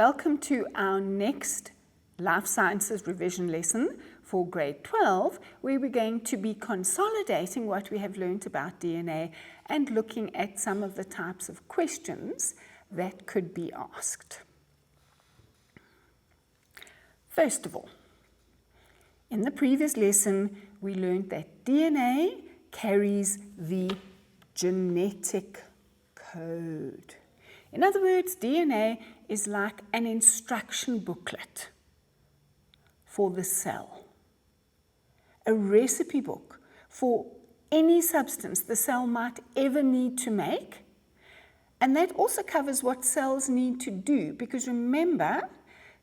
welcome to our next Life Sciences revision lesson for grade 12, where we're going to be consolidating what we have learned about DNA and looking at some of the types of questions that could be asked. First of all, in the previous lesson, we learned that DNA carries the genetic code. In other words, DNA is like an instruction booklet for the cell, a recipe book for any substance the cell might ever need to make. And that also covers what cells need to do, because remember,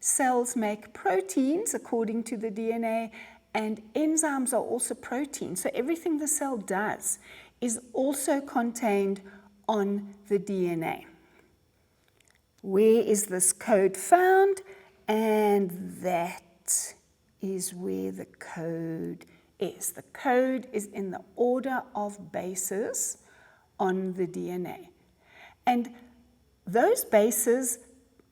cells make proteins according to the DNA, and enzymes are also proteins. So everything the cell does is also contained on the DNA. Where is this code found? And that is where the code is. The code is in the order of bases on the DNA. And those bases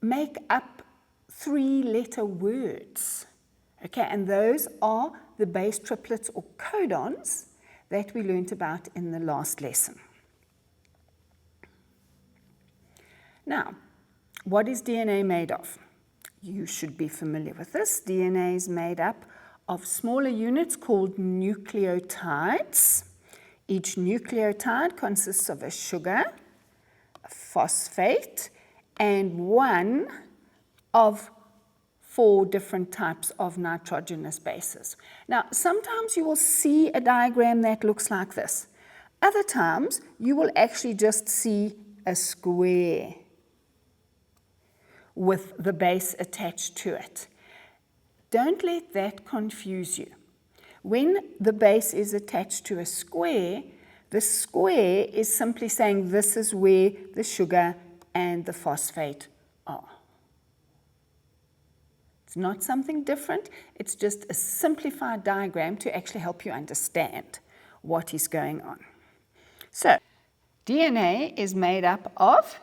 make up 3-letter words. Okay, and those are the base triplets or codons that we learned about in the last lesson. Now, what is DNA made of? You should be familiar with this. DNA is made up of smaller units called nucleotides. Each nucleotide consists of a sugar, a phosphate, and one of 4 different types of nitrogenous bases. Now, sometimes you will see a diagram that looks like this. Other times, you will actually just see a square with the base attached to it. Don't let that confuse you. When the base is attached to a square, the square is simply saying this is where the sugar and the phosphate are. It's not something different, it's just a simplified diagram to actually help you understand what is going on. So, DNA is made up of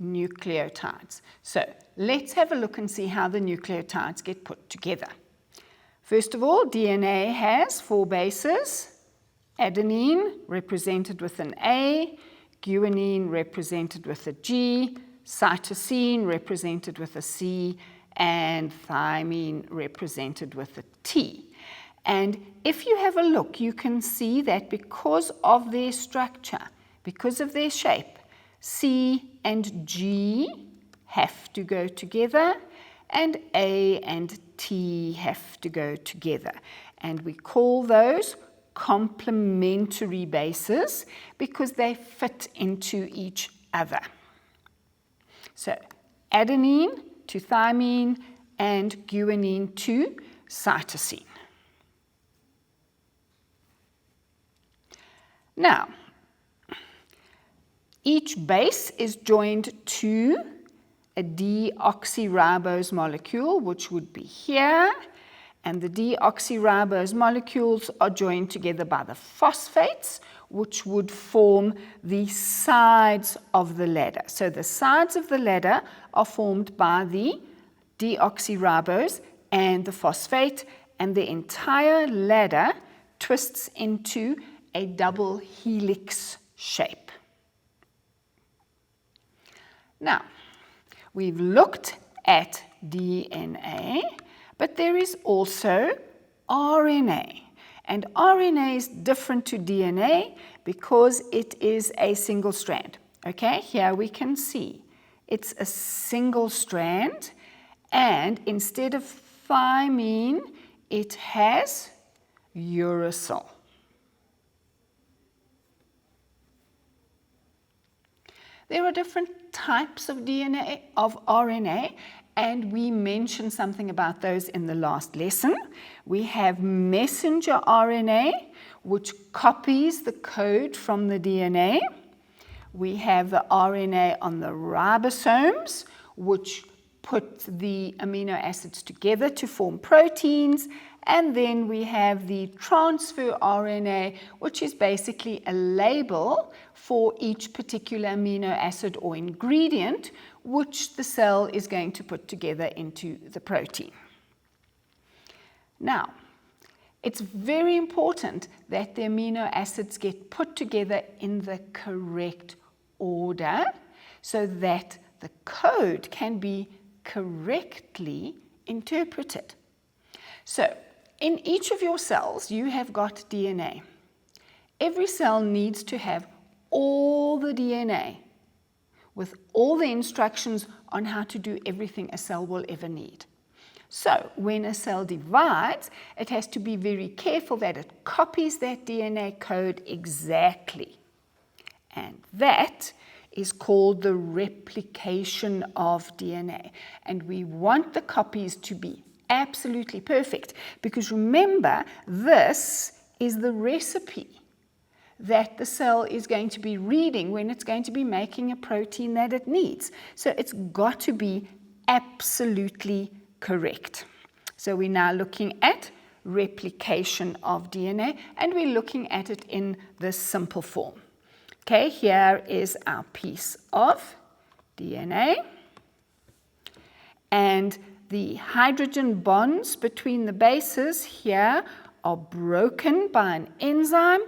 nucleotides. So let's have a look and see how the nucleotides get put together. First of all, DNA has 4 bases: adenine, represented with an A, guanine, represented with a G, cytosine, represented with a C, and thymine, represented with a T. And if you have a look, you can see that because of their structure, because of their shape, C and G have to go together, and A and T have to go together. And we call those complementary bases because they fit into each other. So adenine to thymine and guanine to cytosine. Now, each base is joined to a deoxyribose molecule, which would be here, and the deoxyribose molecules are joined together by the phosphates, which would form the sides of the ladder. So the sides of the ladder are formed by the deoxyribose and the phosphate, and the entire ladder twists into a double helix shape. Now, we've looked at DNA, but there is also RNA. And RNA is different to DNA because it is a single strand. Okay, here we can see it's a single strand, and instead of thymine, it has uracil. There are different types of DNA, of RNA, and we mentioned something about those in the last lesson. We have messenger RNA, which copies the code from the DNA. We have the RNA on the ribosomes, which put the amino acids together to form proteins. And then we have the transfer RNA, which is basically a label for each particular amino acid or ingredient, which the cell is going to put together into the protein. Now, it's very important that the amino acids get put together in the correct order so that the code can be correctly interpreted. So, in each of your cells, you have got DNA. Every cell needs to have all the DNA with all the instructions on how to do everything a cell will ever need. So, when a cell divides, it has to be very careful that it copies that DNA code exactly. And that is called the replication of DNA. And we want the copies to be absolutely perfect, because remember, this is the recipe that the cell is going to be reading when it's going to be making a protein that it needs. So it's got to be absolutely correct. So we're now looking at replication of DNA, and we're looking at it in this simple form. Okay, here is our piece of DNA, and the hydrogen bonds between the bases here are broken by an enzyme,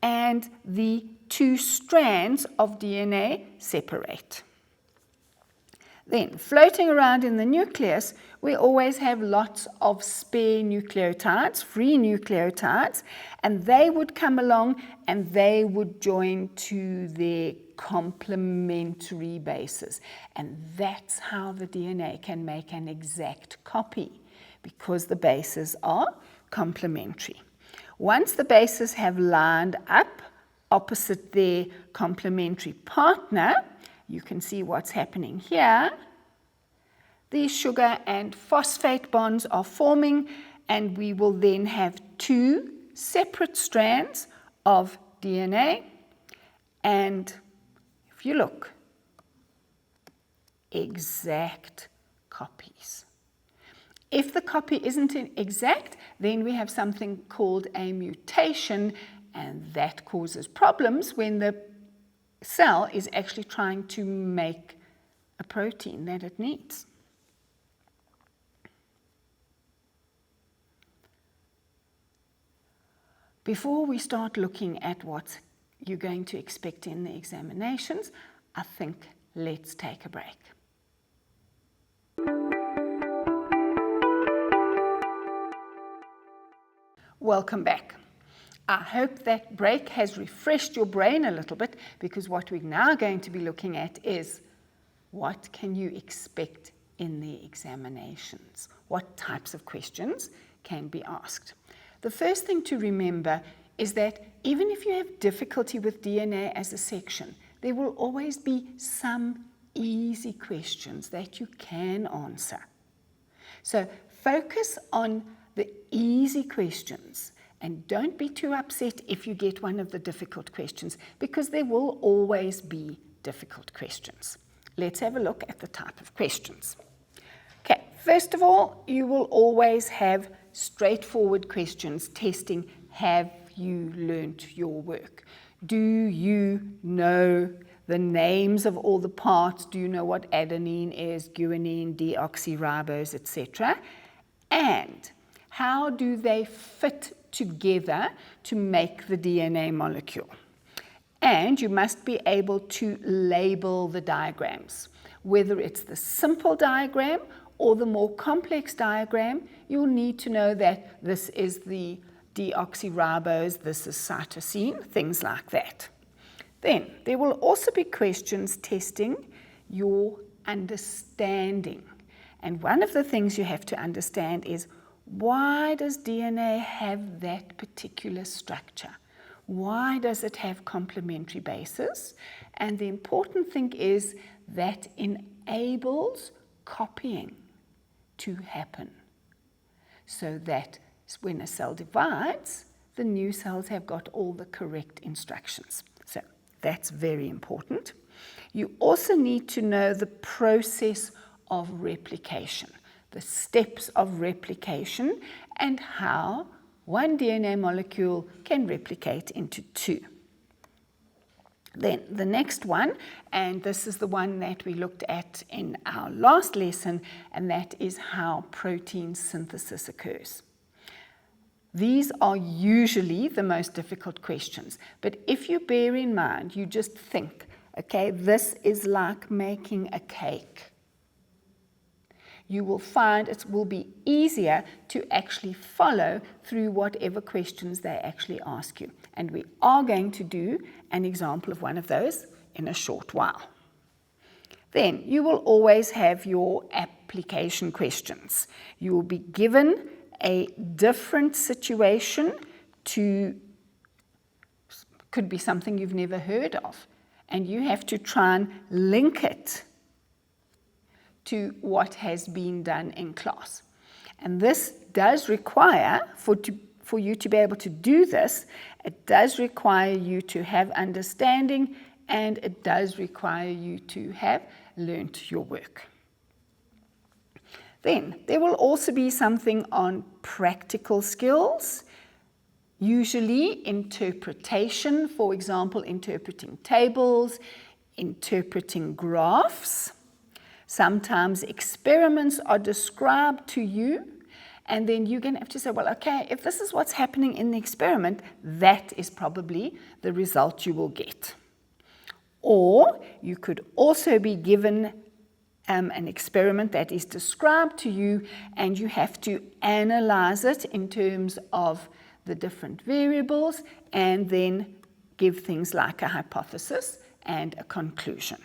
and the two strands of DNA separate. Then, floating around in the nucleus, we always have lots of spare nucleotides, free nucleotides, and they would come along and they would join to their complementary bases. And that's how the DNA can make an exact copy, because the bases are complementary. Once the bases have lined up opposite their complementary partner, you can see what's happening here. These sugar and phosphate bonds are forming, and we will then have two separate strands of DNA. And if you look, exact copies. If the copy isn't exact, then we have something called a mutation, and that causes problems when the cell is actually trying to make a protein that it needs. Before we start looking at what you're going to expect in the examinations, I think let's take a break. Welcome back. I hope that break has refreshed your brain a little bit, because what we're now going to be looking at is what can you expect in the examinations? What types of questions can be asked? The first thing to remember is that even if you have difficulty with DNA as a section, there will always be some easy questions that you can answer. So focus on the easy questions, and don't be too upset if you get one of the difficult questions, because there will always be difficult questions. Let's have a look at the type of questions. Okay, first of all, you will always have straightforward questions testing, have you learnt your work? Do you know the names of all the parts? Do you know what adenine is, guanine, deoxyribose, etc.? And how do they fit together to make the DNA molecule? And you must be able to label the diagrams. Whether it's the simple diagram or the more complex diagram, you'll need to know that this is the deoxyribose, this is cytosine, things like that. Then there will also be questions testing your understanding. And one of the things you have to understand is, why does DNA have that particular structure? Why does it have complementary bases? And the important thing is that enables copying to happen, so that when a cell divides, the new cells have got all the correct instructions. So that's very important. You also need to know the process of replication, the steps of replication, and how one DNA molecule can replicate into two. Then the next one, and this is the one that we looked at in our last lesson, and that is how protein synthesis occurs. These are usually the most difficult questions, but if you bear in mind, you just think, okay, this is like making a cake. You will find it will be easier to actually follow through whatever questions they actually ask you. And we are going to do an example of one of those in a short while. Then you will always have your application questions. You will be given a different situation could be something you've never heard of, and you have to try and link it to what has been done in class. And this does require, for you to be able to do this, it does require you to have understanding, and it does require you to have learnt your work. Then there will also be something on practical skills, usually interpretation, for example, interpreting tables, interpreting graphs. Sometimes experiments are described to you, and then you're going to have to say, well, okay, if this is what's happening in the experiment, that is probably the result you will get. Or you could also be given an experiment that is described to you, and you have to analyze it in terms of the different variables, and then give things like a hypothesis and a conclusion.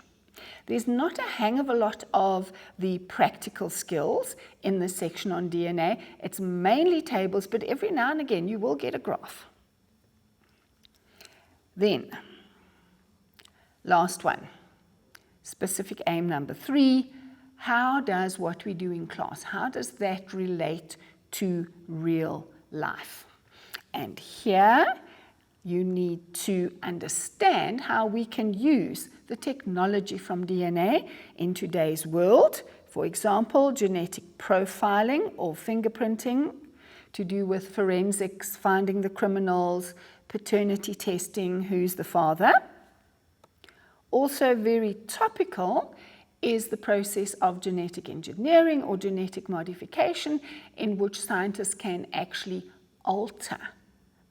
There's not a hang of a lot of the practical skills in this section on DNA. It's mainly tables, but every now and again you will get a graph. Then, last one, specific aim number 3. How does what we do in class, how does that relate to real life? And here you need to understand how we can use the technology from DNA in today's world. For example, genetic profiling or fingerprinting to do with forensics, finding the criminals, paternity testing, who's the father. Also very topical is the process of genetic engineering or genetic modification, in which scientists can actually alter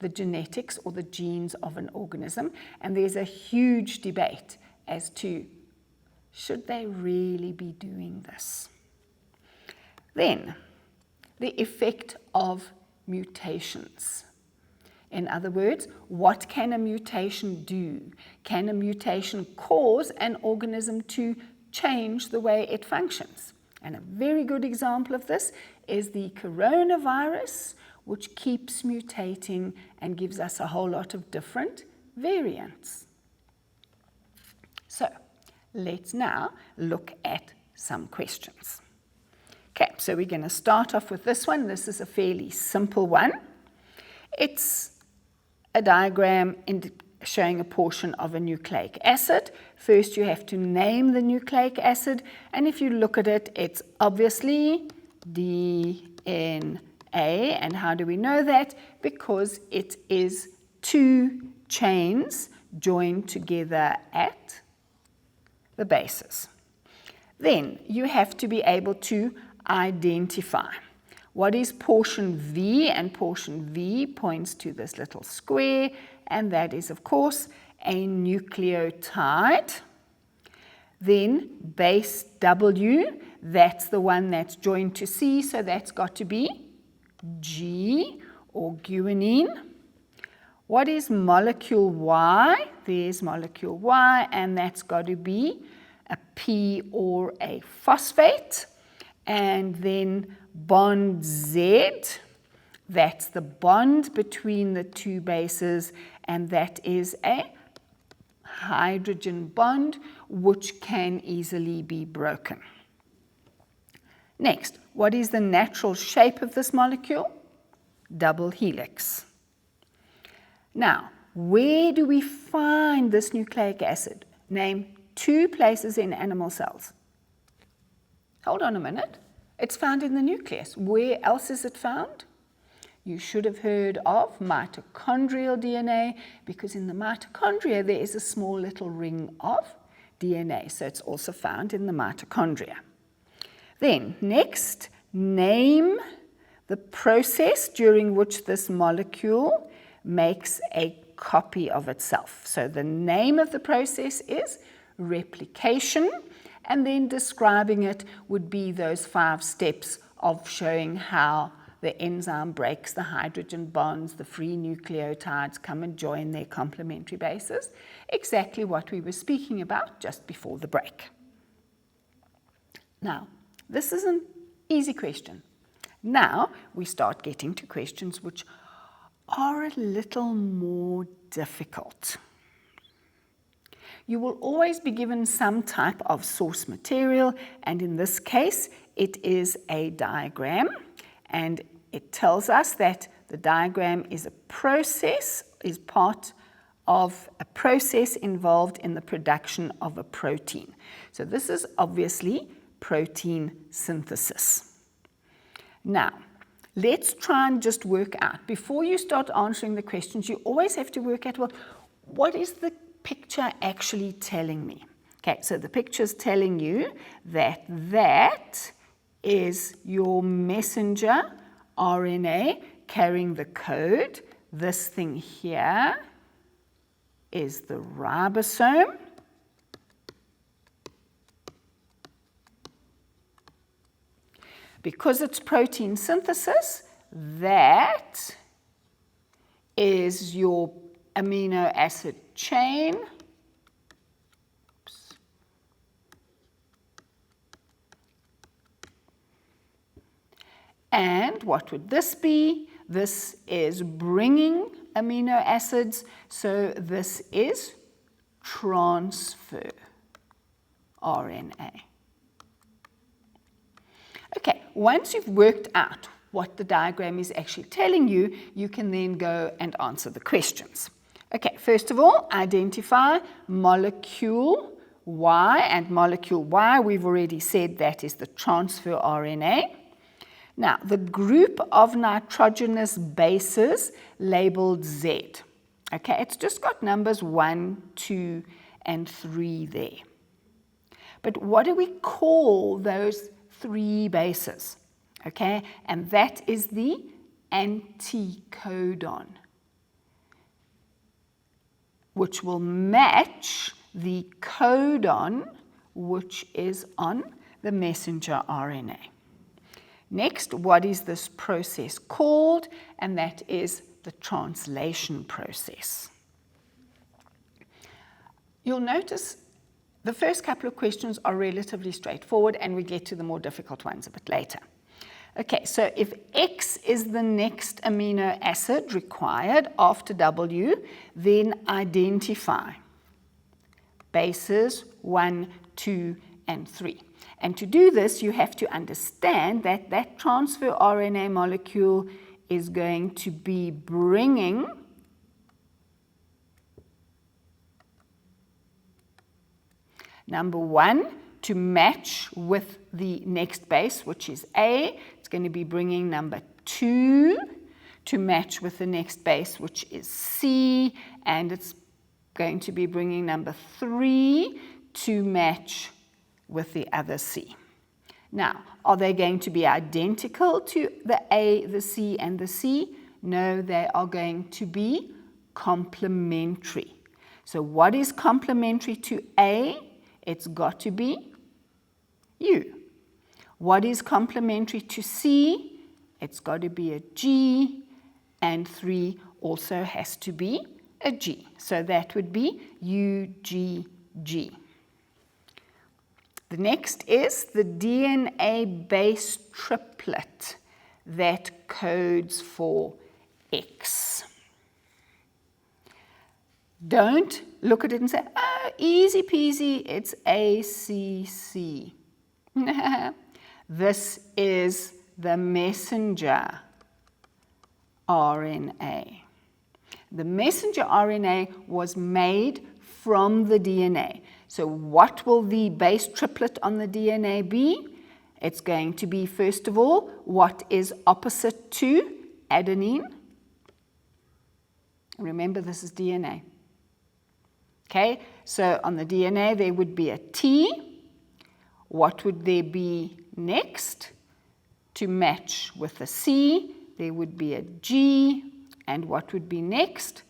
the genetics or the genes of an organism. And there's a huge debate as to, should they really be doing this? Then, the effect of mutations. In other words, what can a mutation do? Can a mutation cause an organism to change the way it functions? And a very good example of this is the coronavirus, which keeps mutating and gives us a whole lot of different variants. So, let's now look at some questions. Okay, so we're going to start off with this one. This is a fairly simple one. It's a diagram showing a portion of a nucleic acid. First, you have to name the nucleic acid, and if you look at it, it's obviously DNA. And how do we know that? Because it is 2 chains joined together at the bases. Then you have to be able to identify what is portion V, and portion V points to this little square, and that is, of course, a nucleotide. Then base W, that's the one that's joined to C, so that's got to be G, or guanine. What is molecule Y? There's molecule Y, and that's got to be a P or a phosphate. And then bond Z, that's the bond between the 2 bases, and that is a hydrogen bond, which can easily be broken. Next, what is the natural shape of this molecule? Double helix. Now, where do we find this nucleic acid? Name 2 places in animal cells. Hold on a minute. It's found in the nucleus. Where else is it found? You should have heard of mitochondrial DNA because in the mitochondria there is a small little ring of DNA, so it's also found in the mitochondria. Then next, name the process during which this molecule makes a copy of itself. So the name of the process is replication, and then describing it would be those 5 steps of showing how the enzyme breaks the hydrogen bonds, the free nucleotides come and join their complementary bases, exactly what we were speaking about just before the break. Now, this is an easy question. Now we start getting to questions which are a little more difficult. You will always be given some type of source material, and in this case it is a diagram, and it tells us that the diagram is a process, is part of a process involved in the production of a protein. So this is obviously protein synthesis. Now, let's try and just work out, before you start answering the questions, you always have to work out, well, what is the picture actually telling me? Okay, so the picture is telling you that that is your messenger RNA carrying the code. This thing here is the ribosome. Because it's protein synthesis, that is your amino acid chain. Oops. And what would this be? This is bringing amino acids, so this is transfer RNA. Okay, once you've worked out what the diagram is actually telling you, you can then go and answer the questions. Okay, first of all, identify molecule Y, and molecule Y, we've already said that is the transfer RNA. Now, the group of nitrogenous bases labeled Z. Okay, it's just got numbers 1, 2, and 3 there. But what do we call those 3 bases? Okay, and that is the anticodon, which will match the codon which is on the messenger RNA. Next, what is this process called? And that is the translation process. You'll notice the first couple of questions are relatively straightforward, and we get to the more difficult ones a bit later. Okay, so if X is the next amino acid required after W, then identify bases 1, 2, and 3. And to do this, you have to understand that that transfer RNA molecule is going to be bringing number 1 to match with the next base, which is A. It's going to be bringing number 2 to match with the next base, which is C. And it's going to be bringing number 3 to match with the other C. Now, are they going to be identical to the A, the C, and the C? No, they are going to be complementary. So what is complementary to A? It's got to be U. What is complementary to C? It's got to be a G, and 3 also has to be a G. So that would be UGG. The next is the DNA base triplet that codes for X. Don't look at it and say, oh, easy peasy, it's ACC. This is the messenger RNA. The messenger RNA was made from the DNA. So what will the base triplet on the DNA be? It's going to be, first of all, what is opposite to adenine. Remember, this is DNA. Okay, so on the DNA there would be a T. What would there be next? To match with the C, there would be a G. And what would be next?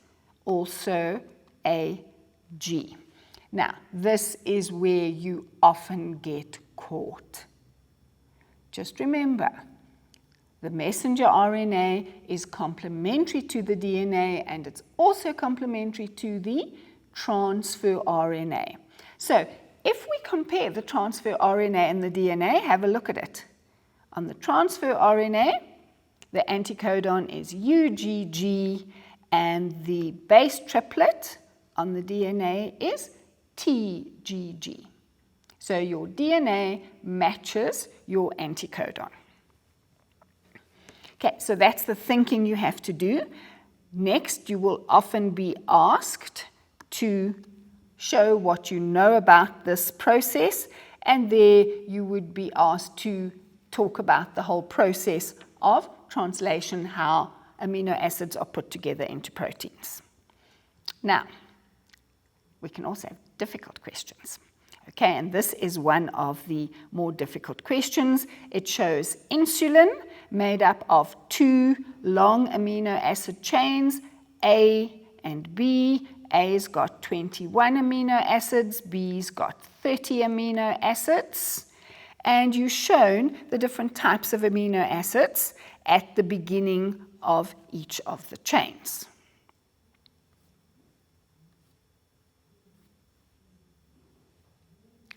Also a G. Now, this is where you often get caught. Just remember, the messenger RNA is complementary to the DNA, and it's also complementary to the transfer RNA. So, if we compare the transfer RNA and the DNA, have a look at it. On the transfer RNA, the anticodon is UGG, and the base triplet on the DNA is TGG. So your DNA matches your anticodon. Okay, so that's the thinking you have to do. Next, you will often be asked to show what you know about this process, and there you would be asked to talk about the whole process of translation, how amino acids are put together into proteins. Now, we can also have difficult questions. Okay, and this is one of the more difficult questions. It shows insulin made up of 2 long amino acid chains, A and B. A's got 21 amino acids, B's got 30 amino acids. And you've shown the different types of amino acids at the beginning of each of the chains.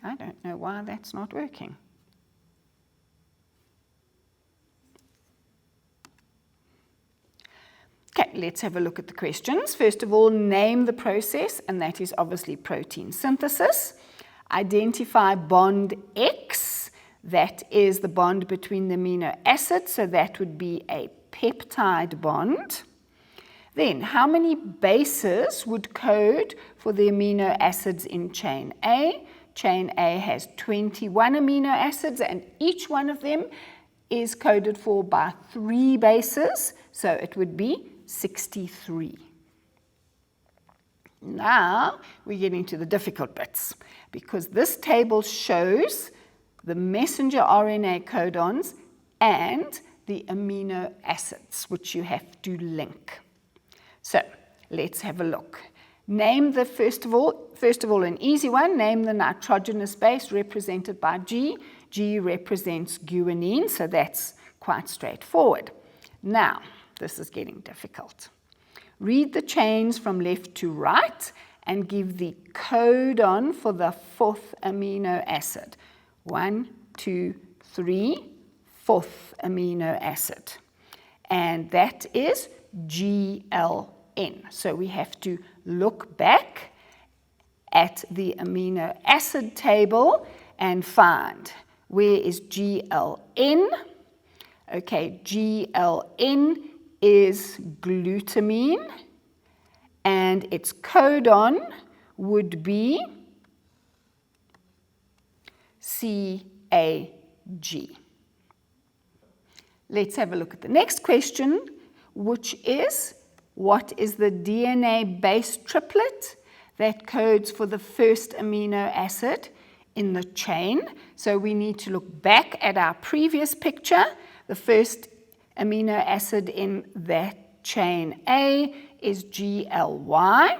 I don't know why that's not working. Okay, let's have a look at the questions. First of all, name the process, and that is obviously protein synthesis. Identify bond X, that is the bond between the amino acids, so that would be a peptide bond. Then, how many bases would code for the amino acids in chain A? Chain A has 21 amino acids, and each one of them is coded for by 3 bases, so it would be 63. Now we're getting to the difficult bits, because this table shows the messenger RNA codons and the amino acids, which you have to link. So let's have a look. Name the, first of all, an easy one. Name the nitrogenous base represented by G. G represents guanine, so that's quite straightforward. Now, this is getting difficult. Read the chains from left to right and give the codon for the 4th amino acid. 1, 2, 3, 4th amino acid. And that is GLN. So we have to look back at the amino acid table and find where is GLN. Okay, GLN is glutamine, and its codon would be CAG. Let's have a look at the next question, which is, what is the DNA base triplet that codes for the 1st amino acid in the chain? So we need to look back at our previous picture. The 1st amino acid in that chain A is GLY.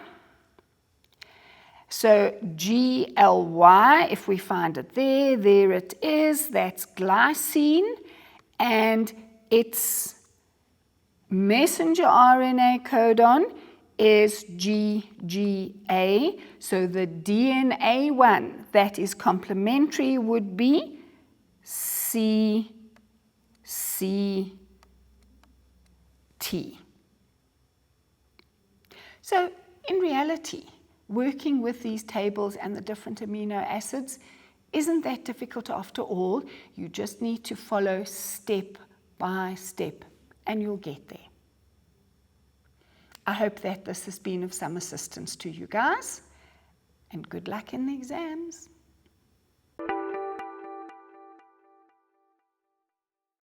So GLY, if we find it there it is, that's glycine, and its messenger RNA codon is GGA. So the DNA one that is complementary would be CCT. So in reality, working with these tables and the different amino acids isn't that difficult after all. You just need to follow step by step, and you'll get there. I hope that this has been of some assistance to you guys, and good luck in the exams.